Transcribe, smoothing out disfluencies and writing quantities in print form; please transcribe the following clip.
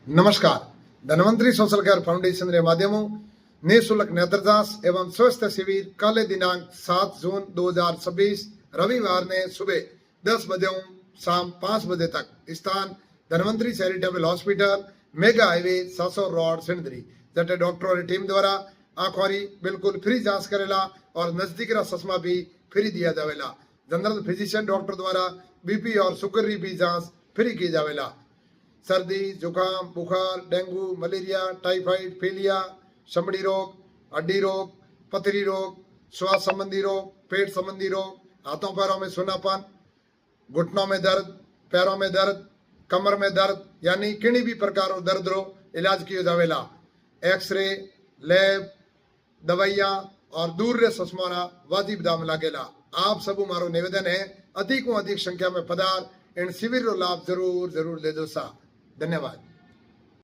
नमस्कार। Dhanvantari social care foundation के माध्यमों निःशुल्क नेत्र जांच एवं स्वास्थ्य शिविर कल दिनांक 7 जून 2026 रविवार ने सुबह 10 बजे शाम 5 बजे तक स्थान Dhanvantari charitable hospital mega highway 700 road Sindhri जटे डॉक्टरों की टीम द्वारा आंखोरी बिल्कुल फ्री जांच करेला और नजदीक चश्मा भी फ्री दिया जावेला। जनरल फिजिशियन डॉक्टर द्वारा बीपी और शुगर की भी जांच फ्री की जावेला। सर्दी जुकाम बुखार डेंगू मलेरिया टाइफाइड पीलिया चमड़ी रोग हड्डी रोग पथरी रोग श्वास संबंधी रोग पेट संबंधी रोग हाथों पैरों में सुनापन घुटनों में दर्द पैरों में दर्द कमर में दर्द यानी किसी भी प्रकार दर्द रो इलाज किया जावेला। एक्सरे लैब दवाइया और दूर रे चश्मा वाजिब दाम लागेला। आप सबू मारो निवेदन है अधिक संख्या में पधार इन शिविर रो लाभ जरूर जरूर ले दो सा। धन्यवाद।